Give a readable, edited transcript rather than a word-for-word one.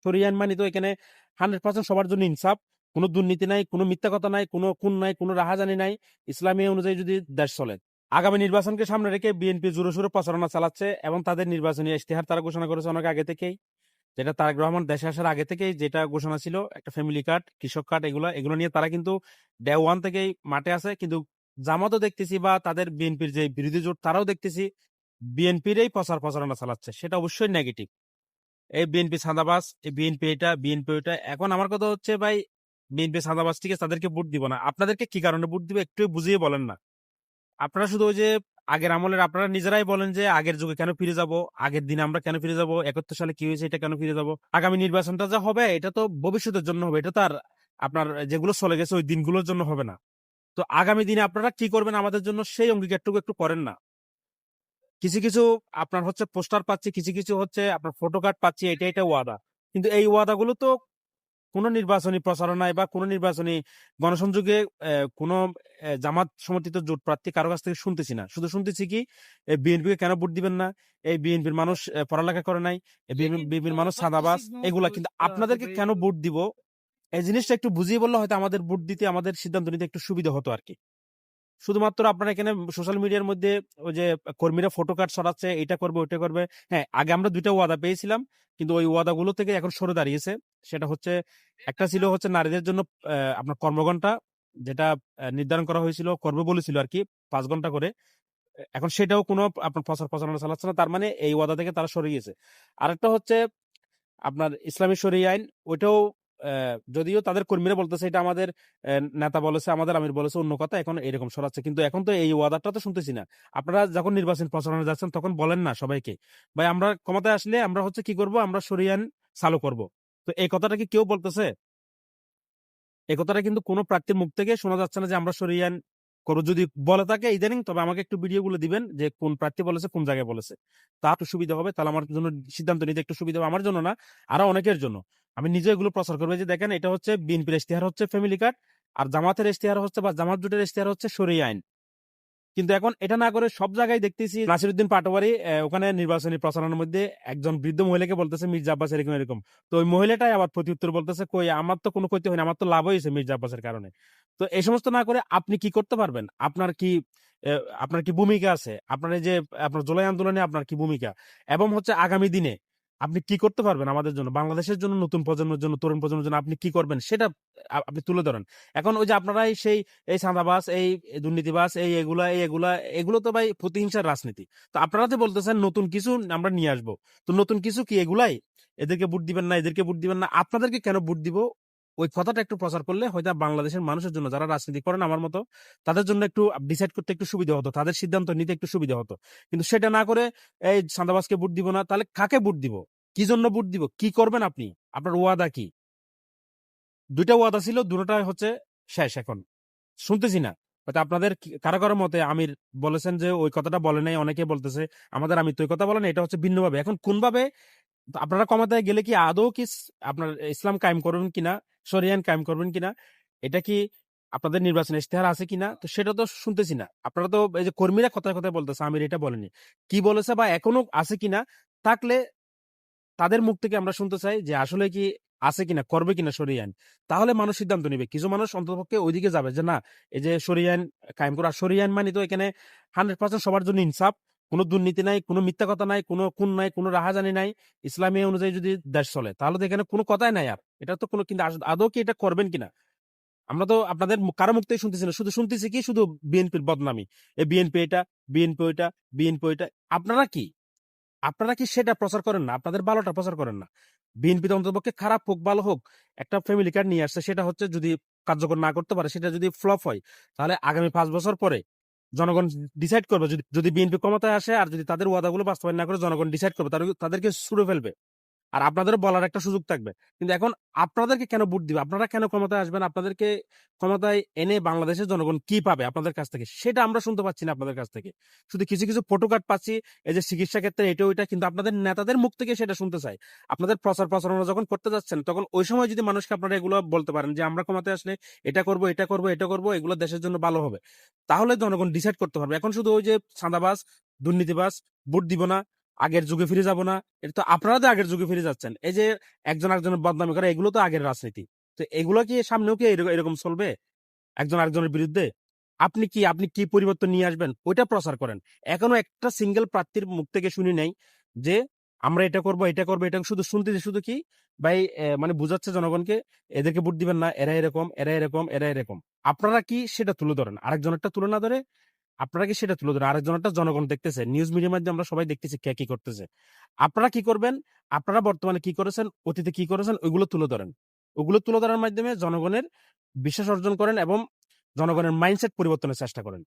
শরিয়া আইন মানি তো এখানে 100% সবার জন্য ইনসাফ, কোনো দুর্নীতি নাই, কোনো মিথ্যা কথা নাই, কোনো খুন নাই, কোনো রাহাজানি নাই, ইসলামী অনুযায়ী যদি দেশ চলে। আগামী নির্বাচনকে সামনে রেখে বিএনপি জোরে সোরে প্রচারণা চালাচ্ছে এবং তাদের নির্বাচনী ইশতেহার তারা ঘোষণা করেছে অনেক আগে থেকেই, যেটা তারেক রহমান দেশে আসার আগে থেকেই যেটা ঘোষণা ছিল, একটা ফ্যামিলি কার্ড, কৃষক কার্ড, এগুলো নিয়ে তারা কিন্তু ডে ওয়ান থেকেই মাঠে আছে। কিন্তু জামাতও দেখতেছি বা তাদের বিএনপির যে বিরোধী জোট তারাও দেখতেছি বিএনপিরই প্রচারণা চালাচ্ছে, সেটা অবশ্যই নেগেটিভ। এই বিএনপি ছাঁদাবাজ, এই বিএনপি এটা, বিএনপি ওইটা। এখন আমার কথা হচ্ছে ভাই, বিএনপি ছাঁদাবাজ ঠিক আছে, তাদেরকে ভোট দিব না, আপনাদেরকে কি কারণে ভোট দিব একটু বুঝিয়ে বলেন না। আপনারা শুধু ওই যে আগের আমলের, আপনারা নিজেরাই বলেন যে আগের যুগে কেন ফিরে যাব, আগের দিনে আমরা কেন ফিরে যাব, 71 সালে কি হয়েছে এটা কেন ফিরে যাব। আগামী নির্বাচনটা যা হবে এটা তো ভবিষ্যতের জন্য হবে, এটা তো আর আপনার যেগুলো চলে গেছে ওই দিনগুলোর জন্য হবে না। তো আগামী দিনে আপনারা কি করবেন আমাদের জন্য সেই অঙ্গীকারটুকু একটু করেন না। কিছু কিছু আপনার হচ্ছে পোস্টার পাচ্ছি, কিছু কিছু হচ্ছে আপনার ফটো কার্ড পাচ্ছি, এটা ওয়াদা। কিন্তু এই ওয়াদাগুলো তো কোনো নির্বাচনী প্রচারণায় বা কোনো নির্বাচনী গণসংযোগে কোনো জামাত সমর্থিত জোট প্রার্থী কারো কাছ থেকে শুনতেছি না। শুধু শুনতেছি কি, বিএনপিকে কেন ভোট দিবেন না, এই বিএনপির মানুষ পড়ালেখা করে নাই, বিএনপির মানুষ সাদাবাজ, এগুলা। কিন্তু আপনাদেরকে কেন ভোট দিব এই জিনিসটা একটু বুঝিয়ে বললে হয়তো আমাদের ভোট দিতে, আমাদের সিদ্ধান্ত নিতে একটু সুবিধা হতো আর কি। শুধুমাত্র আপনারা এখানে সোশ্যাল মিডিয়ার মধ্যে ওই যে কর্মীরা ফটো কার্ড ছড়াচ্ছে, এটা করবে ওইটা করবে। হ্যাঁ, আগে আমরা 2টা ওয়াদা পেয়েছিলাম, কিন্তু ওই ওয়াদাগুলো থেকে এখন সরে দাঁড়িয়েছে। সেটা হচ্ছে, একটা ছিল হচ্ছে নারীদের জন্য আপনার কর্মঘণ্টা, যেটা নির্ধারণ করা হয়েছিল, করবে বলেছিল আর কি, 5 ঘন্টা করে। এখন সেটাও কোনো আপনার প্রচারণা চালাচ্ছে না, তার মানে এই ওয়াদা থেকে তারা সরে গিয়েছে। আরেকটা হচ্ছে আপনার ইসলামী শরিয়া আইন, ওইটাও যদিও তাদের কর্মীরা বলতেছে এটা আমাদের নেতা বলেছে, আমাদের আমির বলেছে, অন্য কথা, এখন এরকম সরাচ্ছে। কিন্তু এখন তো এই ওয়াদাটা তো শুনতেছি না। আপনারা যখন নির্বাচন প্রচারণা যাচ্ছেন তখন বলেন না সবাইকে, ভাই আমরা ক্ষমতায় আসলে আমরা হচ্ছে কি করব, আমরা শরিয়া আইন চালু করব। তো এই কথাটা কি কেউ বলতেছে? এই কথাটা কিন্তু কোনো প্রার্থীর মুখ থেকে শোনা যাচ্ছে না যে আমরা শরিয়া আইন করবো। যদি বলে থাকে ইদানিং, তবে আমাকে একটু ভিডিও গুলো দিবেন যে কোন প্রার্থী বলেছে, কোন জায়গায় বলেছে, তা একটু সুবিধা হবে। তাহলে আমার জন্য সিদ্ধান্ত নিতে একটু সুবিধা হবে, আমার জন্য না, আরো অনেকের জন্য। আমি নিজে এগুলো প্রচার করবো যে দেখেন, এটা হচ্ছে বিএনপির ইশতেহার হচ্ছে ফ্যামিলি কার্ড, আর জামাতের ইশতেহার হচ্ছে বা জামাত জোটের ইশতেহার হচ্ছে শরিয়া আইন। কিন্তু এখন এটা না করে সব জায়গায় দেখতেছি নাসিরউদ্দিন পাটোয়ারি ওখানে নির্বাচনী প্রচারণার মধ্যে একজন বৃদ্ধ মহিলাকে বলতেছে মির্জা আব্বাস এরকম এরকম। তো ওই মহিলাটাই আবার প্রতি উত্তর বলতেছে, কই আমার তো কোনো ক্ষতি হয়নি, আমার তো লাভ হয়েছে মির্জা আব্বাসের কারণে। তো এই সমস্ত না করে আপনি কি করতে পারবেন, আপনার কি ভূমিকা আছে, আপনার এই যে আপনার জুলাই আন্দোলনে আপনার কি ভূমিকা, এবং হচ্ছে আগামী দিনে আপনি কি করতে পারবেন আমাদের জন্য, বাংলাদেশের জন্য, নতুন প্রজন্মের জন্য, তরুণ প্রজন্মের জন্য আপনি কি করবেন, সেটা আপনি তুলে ধরেন। এখন ওই যে আপনারাই সেই এই চাঁদাবাজ, এই দুর্নীতিবাজ, এগুলো তো ভাই প্রতিহিংসার রাজনীতি। তো আপনারা যে বলতেছেন নতুন কিছু আমরা নিয়ে আসবো, তো নতুন কিছু কি এগুলাই? এদেরকে ভোট দিবেন না, এদেরকে ভোট দিবেন না, আপনাদেরকে কেন ভোট দিব, ওই কথাটা একটু প্রচার করলে হয়তো বাংলাদেশের মানুষের জন্য, যারা রাজনীতি করেন আমার মতো, তাদের জন্য একটু ডিসাইড করতে একটু সুবিধা হতো, তাদের সিদ্ধান্ত নিতে একটু সুবিধা হতো। কিন্তু সেটা না করে এই চাঁদাবাজকে ভোট দিব না, তাহলে কাকে ভোট দিব, কি জন্য ভোট দিব, কি করবেন আপনি, আপনার ওয়াদা কি? 2টা ওয়াদা ছিল, 2টা হচ্ছে শেষ, এখন শুনতেছি না। হয়তো আপনাদের কারো কারো মতে আমির বলেছেন যে ওই কথাটা বলে নাই, অনেকে বলতেছে আমাদের আমির তো ওই কথা বলেন, এটা হচ্ছে ভিন্নভাবে। এখন কোনভাবে আপনারা ক্ষমতায় গেলে কি আদৌ কি আপনার ইসলাম কায়েম করবেন কিনা, শরিয়ান কায়েম করবেন কিনা, এটা কি আপনাদের নির্বাচন ইশতেহার আছে কিনা, তো সেটা তো শুনতেছি না। আপনারা তো এই যে কর্মীরা কথায় কথায় বলতেছে আমির এটা বলেনি, কি বলেছে বা এখনো আছে কিনা, থাকলে তাদের মুখ থেকে আমরা শুনতে চাই যে আসলে কি আছে কিনা, করবে কিনা শরিয়া আইন। তাহলে মানুষ সিদ্ধান্ত নিবে, কিছু মানুষ অন্ততপক্ষে ওইদিকে যাবে যে না, এই যে শরিয়া আইন কায়েম করা, শরিয়া আইন মানে তো এখানে 100% সবার জন্য ইনসাফ, কোনো দুর্নীতি নাই, কোনো মিথ্যা কথা নাই, কোনো খুন নাই, কোনো রাহাজানি নাই, ইসলামী অনুযায়ী যদি দেশ চলে, তাহলে তো এখানে কোনো কথাই নাই আর। এটা তো কোনো, কিন্তু আদৌ কি এটা করবেন কিনা আমরা তো আপনাদের কারো মুখ থেকে শুনতেছি না। শুধু শুনতেছি কি, শুধু বিএনপির বদনামি, এই বিএনপি এটা, বিএনপি ওইটা, বিএনপি ওইটা। আপনারা কি আপনারা কি সেটা প্রচার করেন না, আপনাদের ভালোটা প্রচার করেন না। বিএনপি তো অন্ততপক্ষে খারাপ হোক ভালো হোক, একটা ফ্যামিলি কার্ড নিয়ে আসছে, সেটা হচ্ছে যদি কার্যকর না করতে পারে, সেটা যদি ফ্লপ হয়, তাহলে আগামী 5 বছর পরে জনগণ ডিসাইড করবে, যদি যদি বিএনপি ক্ষমতায় আসে আর যদি তাদের ওয়াদাগুলো বাস্তবায়ন না করে, জনগণ ডিসাইড করবে, তাদেরকে ছুড়ে ফেলবে। আর আপনাদেরও বলার একটা সুযোগ থাকবে। কিন্তু এখন আপনাদেরকে কেন ভোট দিবে, আপনারা কেন ক্ষমতায় আসবেন, আপনাদেরকে ক্ষমতায় এনে বাংলাদেশের জনগণ কি পাবে আপনাদের কাছ থেকে, সেটা আমরা শুনতে পাচ্ছি না আপনাদের কাছ থেকে। শুধু কিছু কিছু ফটো কার্ড পাচ্ছি, এই যে চিকিৎসা ক্ষেত্রে এটা ওইটা, কিন্তু আপনাদের নেতাদের মুখ থেকে সেটা শুনতে চাই। আপনাদের প্রচারণা যখন করতে যাচ্ছেন, তখন ওই সময় যদি মানুষকে আপনারা এগুলো বলতে পারেন যে আমরা ক্ষমতায় আসলে এটা করব, এটা করব, এটা করব, এগুলো দেশের জন্য ভালো হবে, তাহলে জনগণ ডিসাইড করতে পারবে। এখন শুধু ওই যে চাঁদাবাজ, দুর্নীতিবাজ, ভোট দিব না, আগের যুগে ফিরে যাব না। এটা তো আপনারা তো আগের যুগে ফিরে যাচ্ছেন। এই যে একজন আরেকজনের বদনামি করে, এগুলো তো আগের রাজনীতি। তো এগুলো কি সামনেও কি এরকম চলবে একজন আরেকজনের বিরুদ্ধে? আপনি কি পরিবর্তন নিয়ে আসবেন ওইটা প্রচার করেন। এখনো একটা সিঙ্গেল প্রার্থীর মুখ থেকে শুনি নাই যে আমরা এটা করব, এটা করব। এটা শুধু শুনতেছি, শুধু কি ভাই, মানে বুঝাচ্ছে জনগণকে এদেরকে ভোট দিবেন না, এরা এরকম, এরা এরকম, এরা এরকম। আপনারা কি সেটা তুলে ধরেন? আরেকজনেরটা তুলে না ধরে আপনারা কি সেটা তুলে ধরেন? আরেকজনেরটা জনগণ দেখতেছে, নিউজ মিডিয়ার মাধ্যমে আমরা সবাই দেখতেছি কে কি করতেছে। আপনারা কি করবেন? আপনারা বর্তমানে কি করেছেন, অতীতে কি করেছেন, ওইগুলো তুলে ধরেন। ওগুলো তুলে ধরার মাধ্যমে জনগণের বিশ্বাস অর্জন করেন এবং জনগণের মাইন্ডসেট পরিবর্তনের চেষ্টা করেন।